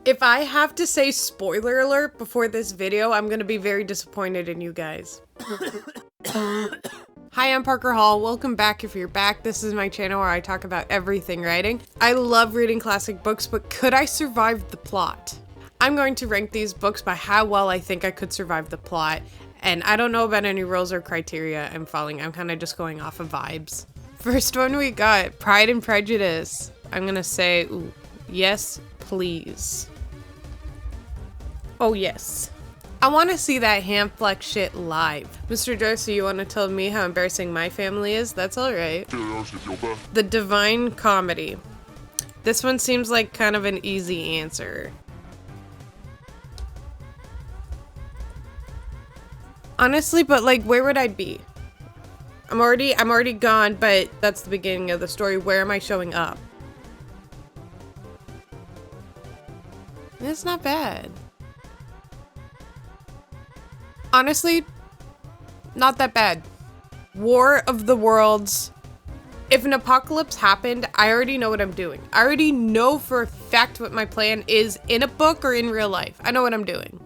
If I have to say spoiler alert before this video, I'm gonna be very disappointed in you guys. Hi, I'm Parker Hall. Welcome back if you're back. This is my channel where I talk about everything writing. I love reading classic books, but could I survive the plot? I'm going to rank these books by how well I think I could survive the plot, and I don't know about any rules or criteria I'm following. I'm kind of just going off of vibes. First one we got, Pride and Prejudice. I'm gonna say, ooh, yes, please. Oh, yes. I want to see that hand flex shit live. Mr. Darcy, you want to tell me how embarrassing my family is? That's alright. The Divine Comedy. This one seems like kind of an easy answer. Honestly, but like, where would I be? I'm already gone, but that's the beginning of the story. Where am I showing up? It's not bad. Honestly, not that bad. War of the Worlds. If an apocalypse happened, I already know what I'm doing. I already know for a fact what my plan is in a book or in real life. I know what I'm doing.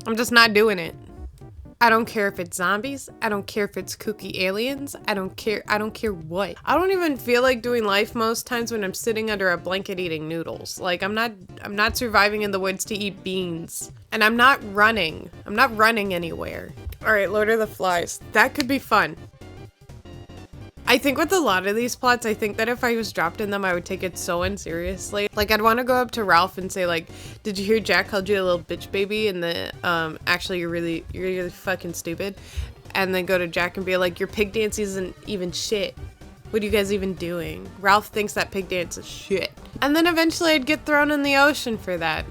I'm just not doing it. I don't care if it's zombies. I don't care if it's kooky aliens. I don't care what. I don't even feel like doing life most times when I'm sitting under a blanket eating noodles. Like, I'm not surviving in the woods to eat beans. And I'm not running. I'm not running anywhere. All right, Lord of the Flies. That could be fun. I think with a lot of these plots, I think that if I was dropped in them, I would take it so unseriously. Like, I'd want to go up to Ralph and say, like, did you hear Jack called you a little bitch baby? And actually, you're really fucking stupid. And then go to Jack and be like, your pig dance isn't even shit. What are you guys even doing? Ralph thinks that pig dance is shit. And then eventually I'd get thrown in the ocean for that.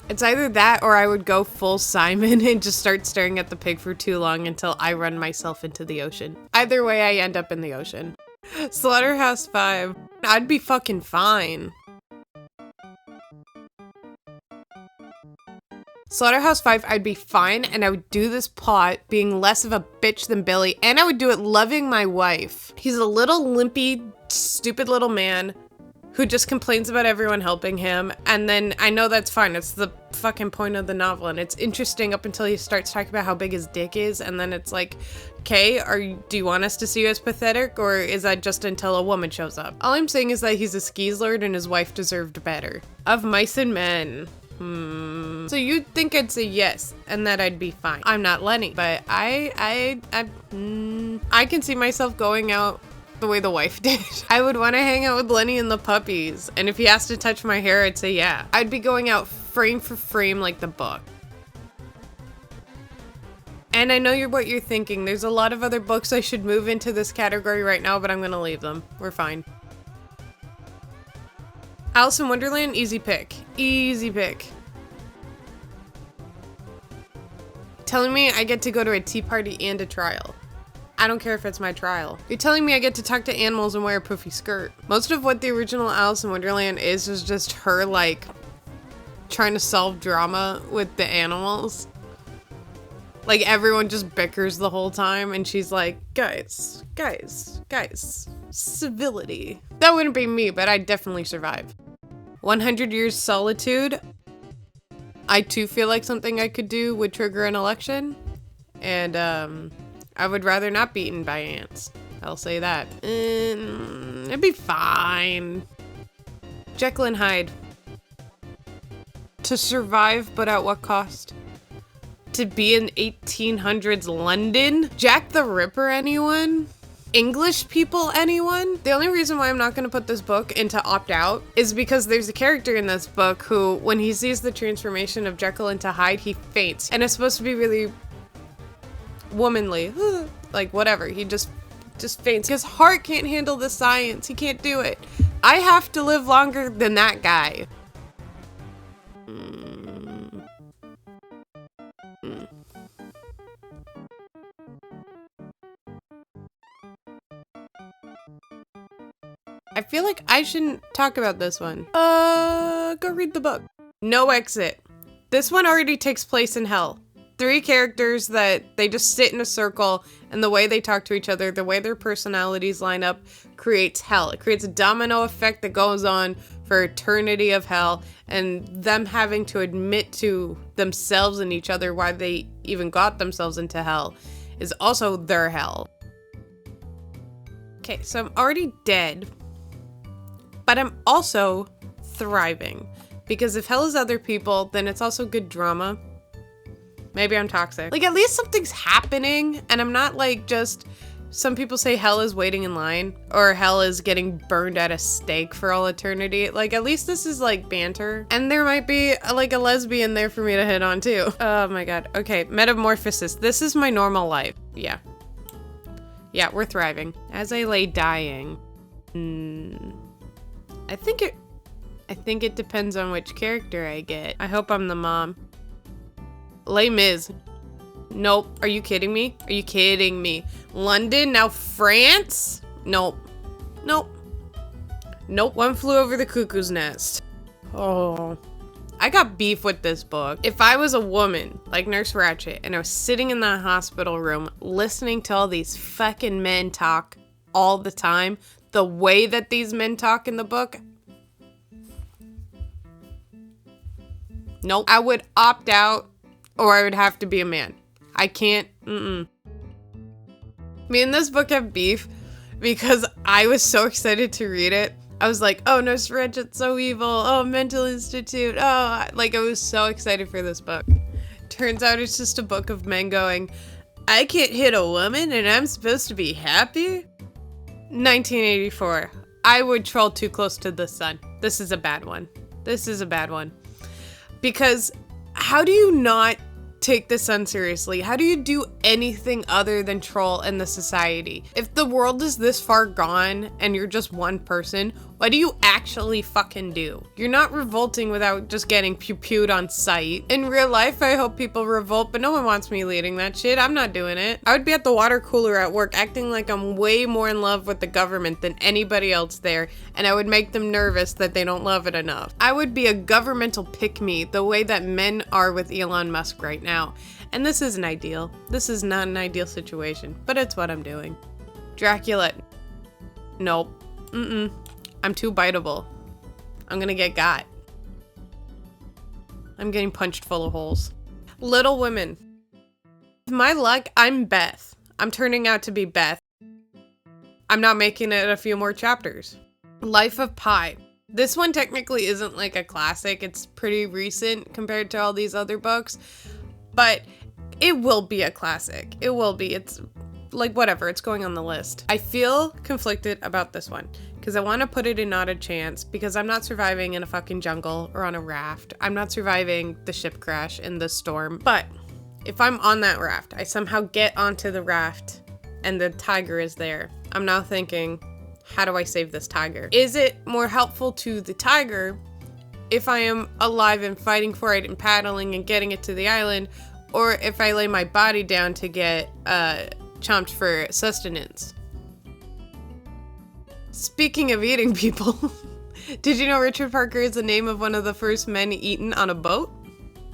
It's either that or I would go full Simon and just start staring at the pig for too long until I run myself into the ocean. Either way, I end up in the ocean. Slaughterhouse 5. I'd be fucking fine. Slaughterhouse 5, I'd be fine, and I would do this plot being less of a bitch than Billy, and I would do it loving my wife. He's a little limpy, stupid little man who just complains about everyone helping him, and then I know that's fine. It's the fucking point of the novel, and it's interesting up until he starts talking about how big his dick is, and then it's like, okay, do you want us to see you as pathetic, or is that just until a woman shows up? All I'm saying is that he's a skis lord and his wife deserved better. Of Mice and Men. So you'd think I'd say yes, and that I'd be fine. I'm not Lenny, but I can see myself going out the way the wife did. I would want to hang out with Lenny and the puppies, and if he asked to touch my hair, I'd say yeah. I'd be going out frame for frame like the book. And I know what you're thinking. There's a lot of other books I should move into this category right now, but I'm gonna leave them. We're fine. Alice in Wonderland, easy pick. Easy pick. Telling me I get to go to a tea party and a trial. I don't care if it's my trial. You're telling me I get to talk to animals and wear a poofy skirt. Most of what the original Alice in Wonderland is just her, like, trying to solve drama with the animals. Like, everyone just bickers the whole time, and she's like, guys, civility. That wouldn't be me, but I'd definitely survive. 100 Years Solitude. I too feel like something I could do would trigger an election, and I would rather not be eaten by ants. I'll say that. It'd be fine. Jekyll and Hyde. To survive, but at what cost? To be in 1800s London? Jack the Ripper, anyone? English people, anyone? The only reason why I'm not gonna put this book into opt out is because there's a character in this book who, when he sees the transformation of Jekyll into Hyde, he faints. And it's supposed to be really womanly, like whatever. He just faints. His heart can't handle the science. He can't do it. I have to live longer than that guy. I feel like I shouldn't talk about this one. Go read the book. No exit. This one already takes place in hell. 3 characters that they just sit in a circle, and the way they talk to each other, the way their personalities line up, creates hell. It creates a domino effect that goes on for eternity of hell, and them having to admit to themselves and each other why they even got themselves into hell is also their hell. Okay, so I'm already dead, but I'm also thriving. Because if hell is other people, then it's also good drama. Maybe I'm toxic. Like, at least something's happening, and I'm not like just... Some people say hell is waiting in line, or hell is getting burned at a stake for all eternity. Like, at least this is like banter. And there might be like a lesbian there for me to hit on too. Oh my god. Okay, metamorphosis. This is my normal life. Yeah. Yeah, we're thriving. As I lay dying, I think it depends on which character I get. I hope I'm the mom. Les Mis. Nope. Are you kidding me? Are you kidding me? London, now France? Nope. Nope. Nope. One Flew Over the Cuckoo's Nest. Oh. I got beef with this book. If I was a woman, like Nurse Ratched, and I was sitting in that hospital room listening to all these fucking men talk all the time, the way that these men talk in the book, nope. I would opt out, or I would have to be a man. I can't, Me and this book have beef because I was so excited to read it. I was like, oh, Nurse Ratched's so evil. Oh, Mental Institute. Oh, like I was so excited for this book. Turns out it's just a book of men going, I can't hit a woman and I'm supposed to be happy? 1984. I would troll too close to the sun. This is a bad one. This is a bad one. Because how do you not take the sun seriously? How do you do anything other than troll in the society? If the world is this far gone and you're just one person, what do you actually fucking do? You're not revolting without just getting pew-pewed on sight. In real life, I hope people revolt, but no one wants me leading that shit. I'm not doing it. I would be at the water cooler at work acting like I'm way more in love with the government than anybody else there, and I would make them nervous that they don't love it enough. I would be a governmental pick-me the way that men are with Elon Musk right now. And this isn't ideal. This is not an ideal situation, but it's what I'm doing. Dracula. Nope. I'm too biteable. I'm gonna get got. I'm getting punched full of holes. Little Women. With my luck, I'm Beth. I'm turning out to be Beth. I'm not making it a few more chapters. Life of Pi. This one technically isn't like a classic. It's pretty recent compared to all these other books, but it will be a classic. It will be. It's like whatever. It's going on the list. I feel conflicted about this one because I want to put it in Not a Chance because I'm not surviving in a fucking jungle or on a raft. I'm not surviving the ship crash in the storm. But if I'm on that raft, I somehow get onto the raft and the tiger is there. I'm now thinking, how do I save this tiger? Is it more helpful to the tiger if I am alive and fighting for it and paddling and getting it to the island, or if I lay my body down to get chomped for sustenance? Speaking of eating people, did you know Richard Parker is the name of one of the first men eaten on a boat?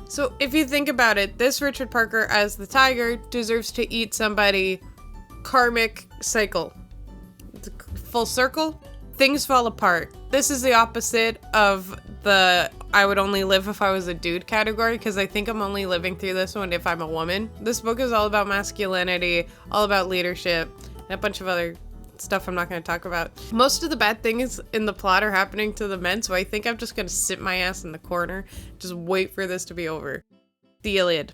So if you think about it, this Richard Parker as the tiger deserves to eat somebody. Karmic cycle. Full circle. Things fall apart. This is the opposite of the I would only live if I was a dude category, because I think I'm only living through this one if I'm a woman. This book is all about masculinity, all about leadership, and a bunch of other stuff I'm not going to talk about. Most of the bad things in the plot are happening to the men, so I think I'm just going to sit my ass in the corner, just wait for this to be over. The Iliad.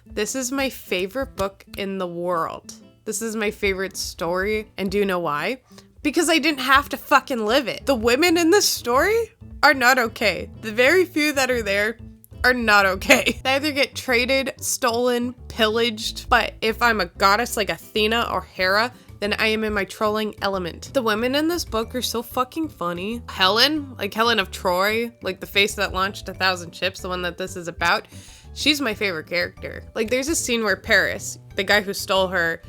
This is my favorite book in the world. This is my favorite story, and do you know why? Because I didn't have to fucking live it. The women in this story are not okay. The very few that are there are not okay. They either get traded, stolen, pillaged, but if I'm a goddess like Athena or Hera, then I am in my trolling element. The women in this book are so fucking funny. Helen, like Helen of Troy, like the face that launched 1,000 ships, the one that this is about, she's my favorite character. Like there's a scene where Paris, the guy who stole her,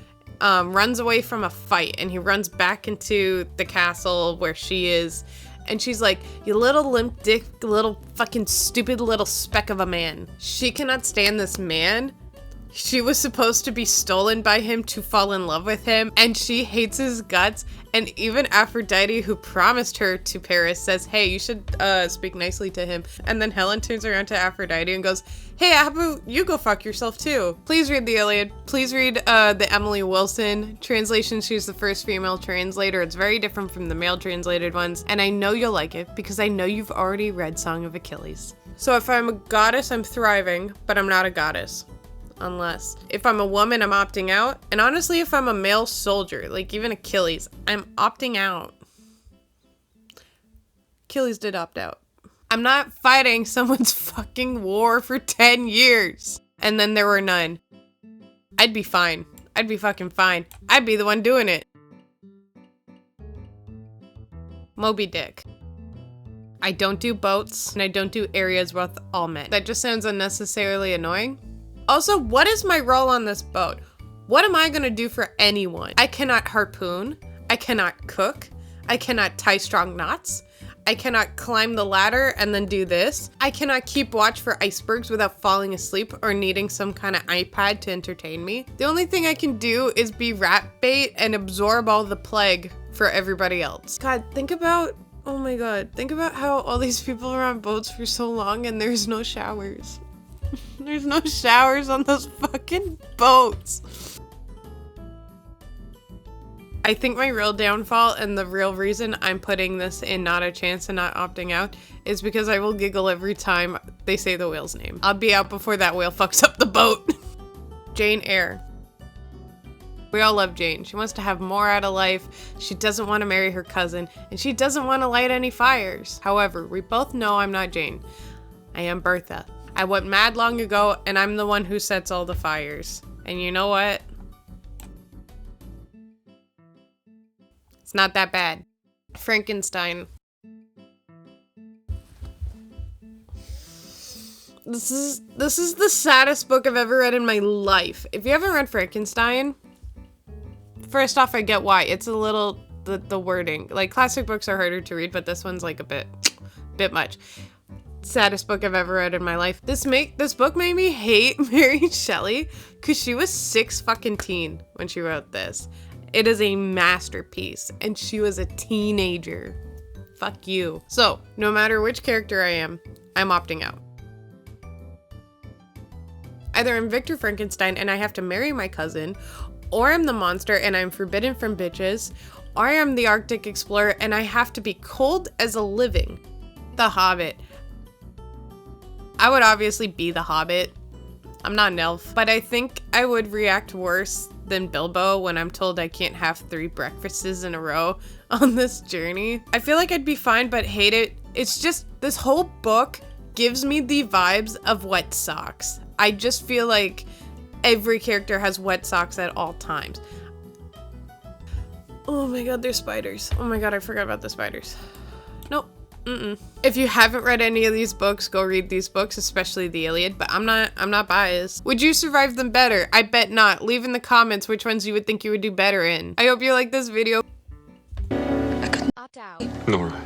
runs away from a fight and he runs back into the castle where she is, And she's like, you little limp dick, little fucking stupid little speck of a man. She cannot stand this man. She was supposed to be stolen by him to fall in love with him, and she hates his guts. And even Aphrodite, who promised her to Paris, says, hey, you should speak nicely to him. And then Helen turns around to Aphrodite and goes, hey, Abu, you go fuck yourself too. Please read the Iliad. Please read the Emily Wilson translation. She's the first female translator. It's very different from the male translated ones. And I know you'll like it because I know you've already read Song of Achilles. So if I'm a goddess, I'm thriving, but I'm not a goddess. Unless if I'm a woman, I'm opting out. And honestly, if I'm a male soldier, like even Achilles, I'm opting out. Achilles did opt out. I'm not fighting someone's fucking war for 10 years. And then there were none. I'd be fine. I'd be fucking fine. I'd be the one doing it. Moby Dick. I don't do boats, and I don't do areas with all men. That just sounds unnecessarily annoying. Also, what is my role on this boat? What am I gonna do for anyone? I cannot harpoon. I cannot cook. I cannot tie strong knots. I cannot climb the ladder and then do this. I cannot keep watch for icebergs without falling asleep or needing some kind of iPad to entertain me. The only thing I can do is be rat bait and absorb all the plague for everybody else. God, think about, oh my God, think about how all these people are on boats for so long and there's no showers. There's no showers on those fucking boats. I think my real downfall and the real reason I'm putting this in not a chance and not opting out is because I will giggle every time they say the whale's name. I'll be out before that whale fucks up the boat. Jane Eyre. We all love Jane. She wants to have more out of life. She doesn't want to marry her cousin, and she doesn't want to light any fires. However, we both know I'm not Jane. I am Bertha. I went mad long ago, and I'm the one who sets all the fires. And you know what? It's not that bad. Frankenstein. This is the saddest book I've ever read in my life. If you haven't read Frankenstein, first off, I get why. It's a little, the wording. Like, classic books are harder to read, but this one's like a bit much. Saddest book I've ever read in my life. This book made me hate Mary Shelley because she was 6 fucking teen when she wrote this. It is a masterpiece, and she was a teenager. Fuck you. So, no matter which character I am, I'm opting out. Either I'm Victor Frankenstein and I have to marry my cousin, or I'm the monster and I'm forbidden from bitches, or I am the Arctic explorer and I have to be cold as a living. The Hobbit. I would obviously be the Hobbit. I'm not an elf, but I think I would react worse than Bilbo when I'm told I can't have 3 breakfasts in a row on this journey. I feel like I'd be fine, but hate it. It's just, this whole book gives me the vibes of wet socks. I just feel like every character has wet socks at all times. Oh my God, there's spiders. Oh my God, I forgot about the spiders. Nope. If you haven't read any of these books, go read these books, especially the Iliad, but I'm not biased. Would you survive them better? I bet not. Leave in the comments which ones you would think you would do better in. I hope you like this video. I couldn't opt out. Nora.